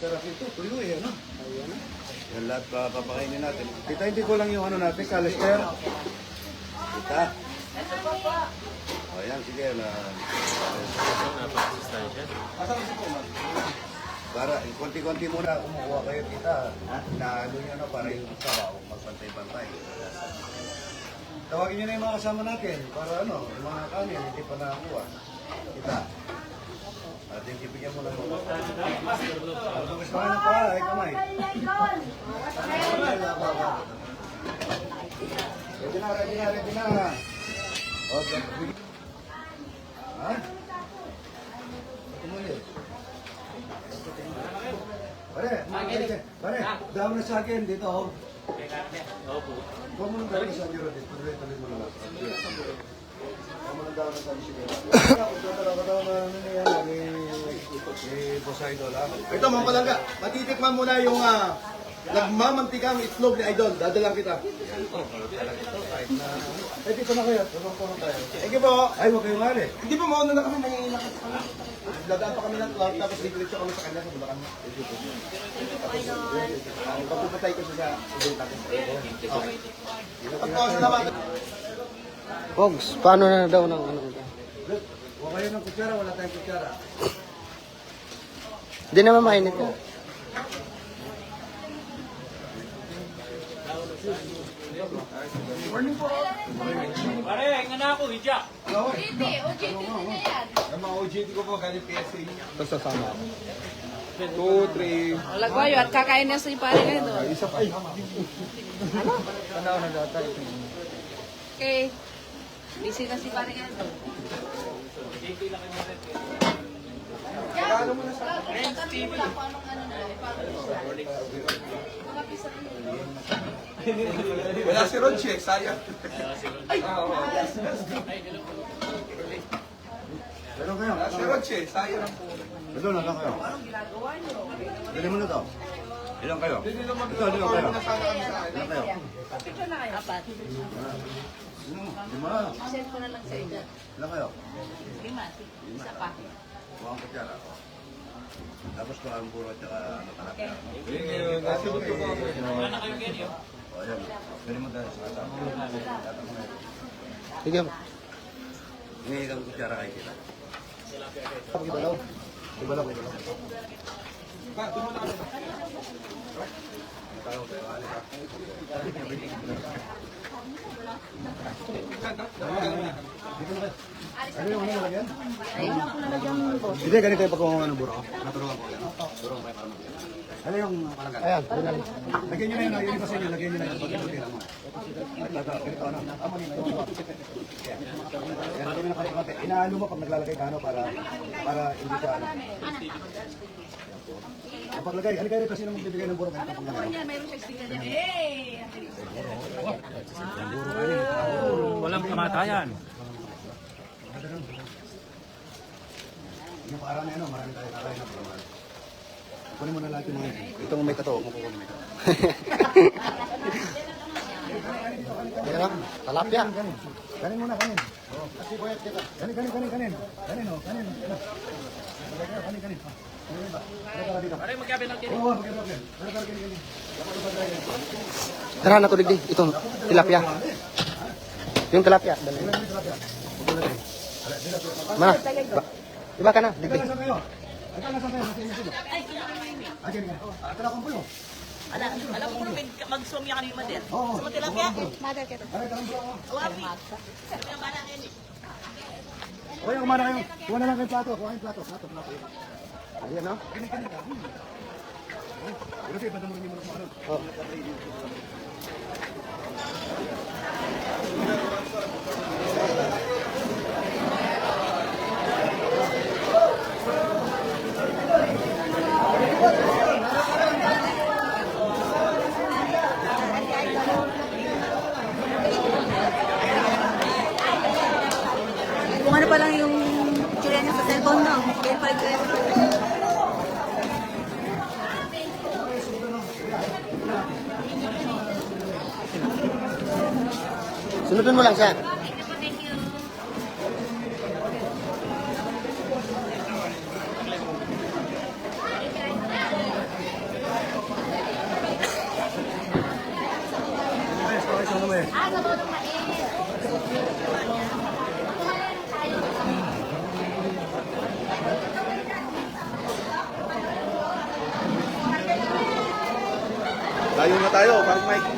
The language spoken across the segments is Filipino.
Sarap ito, tuyo eh, ano? Ayan na. Yan lahat papakainin natin. Kita, hindi ko lang yung ano natin, calister. Kita. O yan, sige. Para, konti-konti muna kumukuha kayo, kita. Naalo nyo na para yung sabaw, magpantay-pantay. Tawagin nyo na yung mga kasama natin para ano, yung mga kanin, hindi pa nakakuha. Kita. At yung kipigyan mo lang mo. Gusto ka ng paa, ay kamay. Ready na. Okay. Ha? Tumuli. Pare, dami na sa akin dito. Huwag mo nang dami sa akin dito. Tuloy mo lang. Huwag mo nang dami sa akin dito. Ito mga palangga, matitikman mo na yung nagmamantikang itlog ni Idol. Dadalang kita. Eh, dito na kayo. Tulong tayo. Sige po. Ay, huwag kayong mali. Hindi po, mauna na kami. Nanginginak kami. Dadaan pa kami ng cloud, tapos diglitso kami sa kanya sa Bulacan. Pagpupatay ko siya sa ibang tapos. Pagkawas na naman. Pogs, paano na daw ng ano? Look, huwag kayo ng kutsara. Wala tayong kutsara. Hindi naman mainit ko. Pare, nga na ako, hijya. Ang mga OJT ko po, galing PSA. Tapos sasama ako. 2, 3. Lagwayo at kakain na sa pare kayo doon. Isa pa. Ay, Tanaw na data. Okay. Busy na si pare kayo doon. wala si Ron Check, sayang. Meron kayo. Wala si Ron Check, sayang. Meron na lang kayo. Anong ginagawa niyo? Dali mo na to. Ilan kayo? Hindi naman Ito, ilan kayo? sana kami sa Ilan kayo? Picture na kayo. Apat. Lima. Send ko na lang sa inyo. Ilan kayo? 5. Isa pa. Huwag kutsara. Tapos ko ang puro at saka nakalapya. Nasunod ko po ako. Wala na kayong genyo. O, ayan. Dali mo tayo sa kata. Sige. Ngayon kang kutsara kayo kita. Ibalaw. Ibalaw. Pa, doon mo na kami. Ano yung ano lagyan? Ayun ako nalagyan mo boss. Hindi, ganito yung pagkuha ng buro. Naturuan ko yan. Turuan kayo para mag-yan. Ano yung palanggan? Ayan, binali. Lagyan nyo na yun. Yung kasi nyo, lagyan nyo na yun. Pagkakutira mo. Ganito, ano? Tama nyo. Yan, kami na konti. Inaano mo pag naglalagay ka, ano, para hindi ka, ano. Kapag lagay, ano kayo kasi nang magbibigay ng buro? Ganito pang lagay. Mayroon siya sticker niya. Hey! Walang kamatayan. Yung parang ano, marami tayo kakain na pala. Kunin mo na lahat yung mga yun. Itong may kato, makukunin mo ito. Ayan lang. Talapia. Kanin muna, kanin. Oh. Kanin. Kanin, oh. Kanin. Kanin. Pare, magkabi ng genyo. Oo, magkakaroon. Kanin. Tara, natulig din. Itong tilapia. Yung tilapia. Dali. Mana? Iba ka na. Digdig. Nasaan kayo? Nasaan kayo? Ay, ganyan. Tara kong puyo. Alam ko kung mag-zoom yan kanina din. Oo. Sa matilapia. Mother kita. Ay, tarang puyo ako. Awapi. Yung bala kayo. Okay, kumana kayo. Kuha na lang kayo plato. Kuha kayong plato. Ayan, no? Kasi, padamurin niyo muna kung ano. Oh. Kung ano pa lang yung tsura niya sa cellphone, no? Kaya pa Sunodin mo lang siya. Layo na tayo, Parang Mike.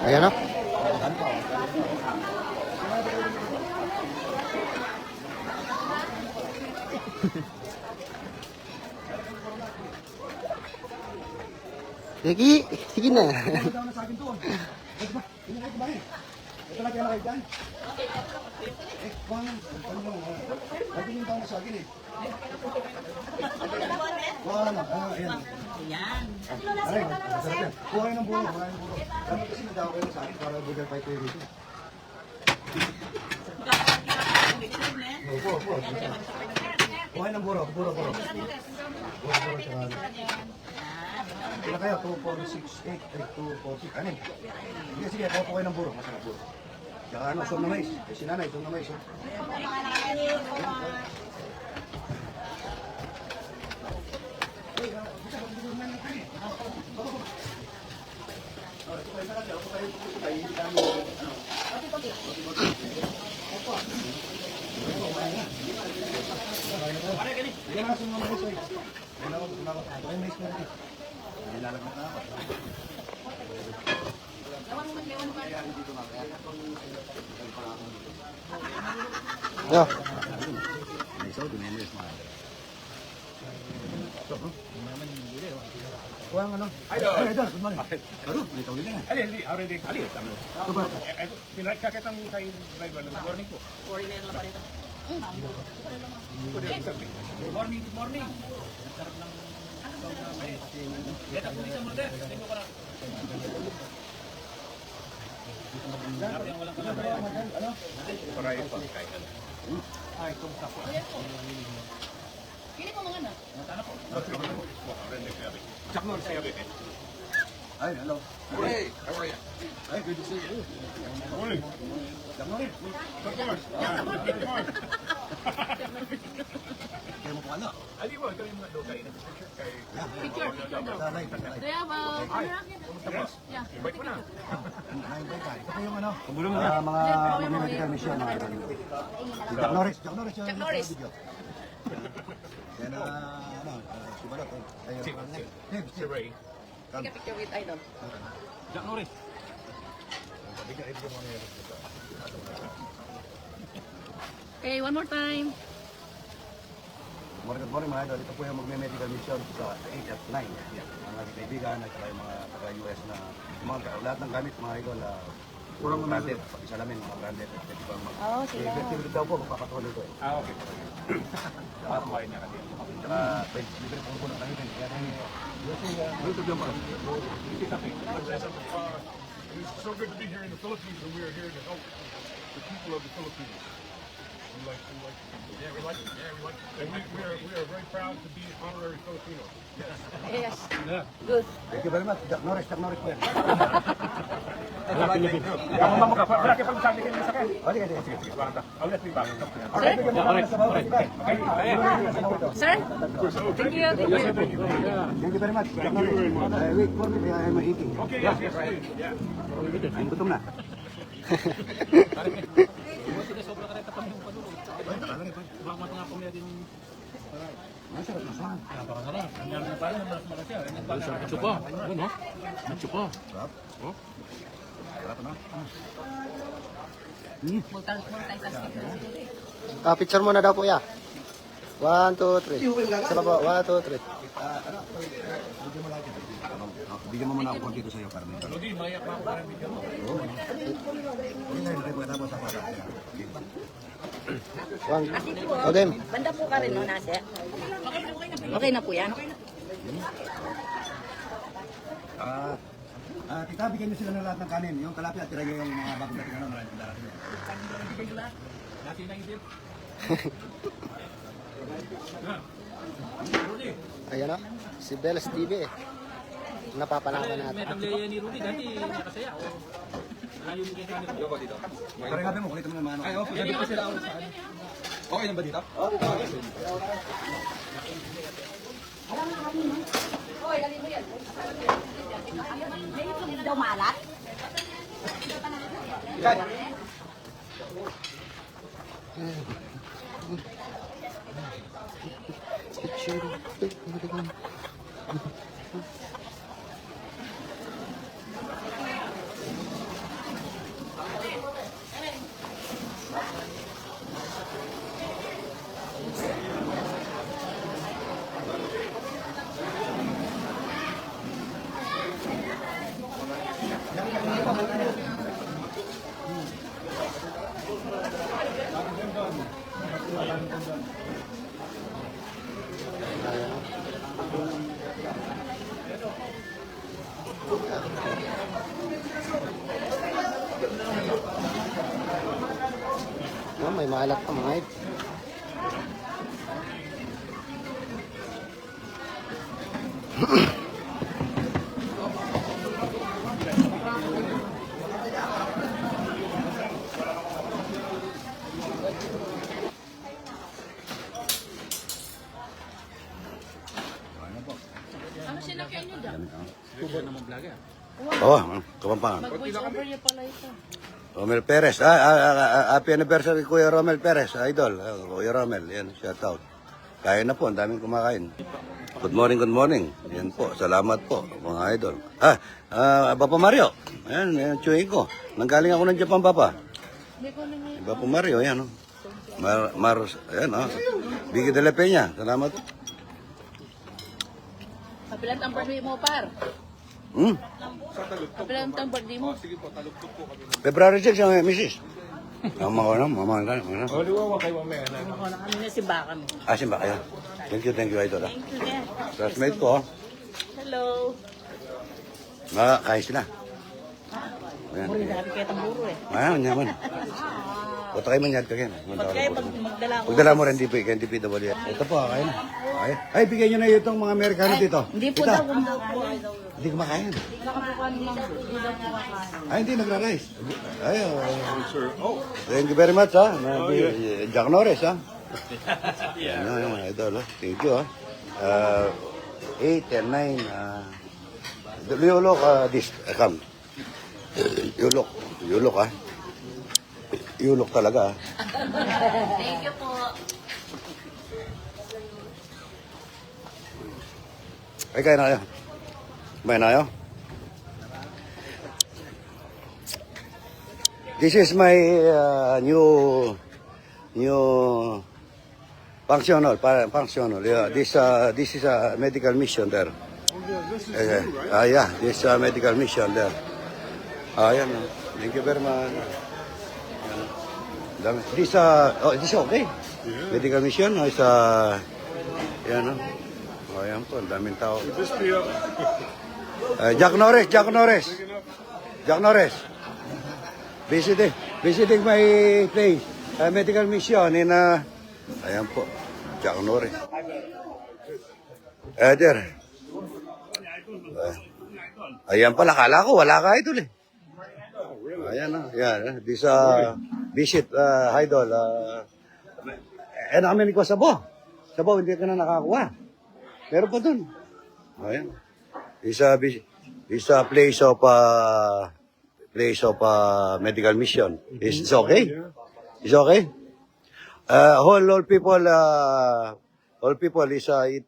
Ayan o. Sige, sige na. Ito na kaya na kayo dyan? Kuha yung taon sa akin eh. Kuha na. Ayan. Yan. Aray, masarap yan. Kuha kayo ng bulo. Kami kasi nadawa kayo sa akin para bugal pa ito dito. Opo. Kuha ng buro. Buro. Kaya kayo, 2, 4, 6, 8, 2, 4, 6, anin? Sige, kuha po kayo ng buro. Masarap buro. Tsaka ano, som na mais. Si nanay, som na mais. Yan na, som na mais. Yan ako. Ay, mais na rin. Nilalagnak na ako. Yo. Kuha ang ano? Ay, idol. Good morning. Karo, may tawli na. Ali, already. Ali, tama. Ito ba? Pinakakitang kay driver ng morning po. Foreigner na pa rin. Morning. Sarap ng Get up po sa murder. Tingnan ko na. Ay, hello. Hey, how are you? Hey, good to see you. Morning. Good morning. Kaya mo po ano? Ali mo, ito yung mga dokay. Picture daw. Talay. Do you have a camera? Yeah. Invite mo na. Ito po yung ano? Mga medical mission. Jack Norris. Jack Norris. Yan ano, si Balot. Si Ray. Take a picture with Idol. Jack Norris. Okay, one more time. Good morning mga idol. Ito po yung magme-medical mission sa 8 at 9. Ang ating kaibigan at saka yung mga taga-US na lahat ng gamit mga idol. Purong branded, pati salamin mga branded. Oh, sila. Effective daw po, magpapatuloy ko. Okay. Kumain niya kasi. Libre po ng tayo din. It's so good to be here in the Philippines, and we are here to help the people of the Philippines. We like it. And we are very proud to be honorary Filipino. Yes. Good. Thank you very much. Jack Norris po yan. Ako mamukha. Wala kayo pag-sabi kayo sa akin. Sige. I'll let me back. Sir? Thank you. Thank you very much. Jack Norris. Wait for me, I'm eating. Okay, yes, please. Yeah. I'm gutom na. Sobra ka rin tapang yung panulo. Bakit nga po niya din Masarap na saan. napakarap. Ang yan na pala, mas makasya. Chupa. Ano? Chupa. Oh? Sarap na. Multitasking. Picture mo na daw po ya. 1, 2, 3. Sa baba, 1, 2, 3. Bigyan mo muna ako konti ko sa'yo para may Lodi, mayak na ako para may gano'n. tapos ako. 1. O, game. Banda po ka rin, no, Nase? Okay na po yan. Tita, bigyan niyo sila ng lahat ng kanin. Yung tilapia, tira niyo yung mga bagong dating ano, maraming darating niyo. Dati na isip. Ayan o. Si Bells TV eh. Napapalaman natin. May tamleya ni Rudy, dati nakasaya. Ayaw mo kaya kami. Dito. Parang gabi mo, kulit mo naman. Ay, okay. Hindi pa sila ako sa ano. Okay na ba dito? Daw malat? Oh, may malat pa mga ito. Ano sinakyan niyo dyan? Tubo naman vlogger. Oo, Kapampangan. Mag-voice over niya pala ito. Romel Perez. Happy anniversary Kuya Romel Perez, idol. Kuya Romel, yan, shout out. Kain na po, ang daming kumakain. Good morning, good morning. Yan po, salamat po, mga idol. Papa Mario. Ayan, yan, chewing ko. Nanggaling ako ng Japan, Papa. Papa Mario, yan, oh. Ayan, oh. Vicky de la Peña, salamat. Kapilan ang birthday mo, par. Kapilan ang birthday mo. February 6, ang misis. Mama ko na, mama ka. Ano na si Baka mo. Asin ba kayo? Thank you, idol. Thank you, Nen. Classmate ko, oh. Hello. Kain sila. Ayan. Muli na kayo tamburo eh. Ayan, yaman. Punta kayo manyad ka kayo. Pag kayo magdala ko. Pagdala mo rin, hindi PW. Ito po, kain na. Ay, bigyan nyo na itong mga Amerikano dito. Hindi po Tita, daw kumakain. hindi kumakain. Nakabukan mo. Hindi daw kumakain. Ay, hindi nagra-rice. Ay, thank you very much, ha. Jack Norris, ha. Ano, yung mga idol, ha. Thank you, ha. 8 and 9, you look, this, come. You look, ha. You look talaga, ha. Thank you po. Ay, kain na kayo. Kumain na kayo? This is my new functional. Yeah, this is a medical mission there. Yeah, this is a medical mission there. Yan. Thank you very much. This is okay. Medical mission is yan. Ayan po, ang daming tao. Jack Norris. Visiting my place. Medical mission in ayan po, Jack Norris. There. Ayan pala, kala ko wala ka idol eh. Ayan na, yan. This visit idol. Namin ko Sabo, hindi ka na nakakuha. Meron pa dun. Ayan. It's a place of medical mission. It's okay. It's okay. All people is it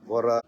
for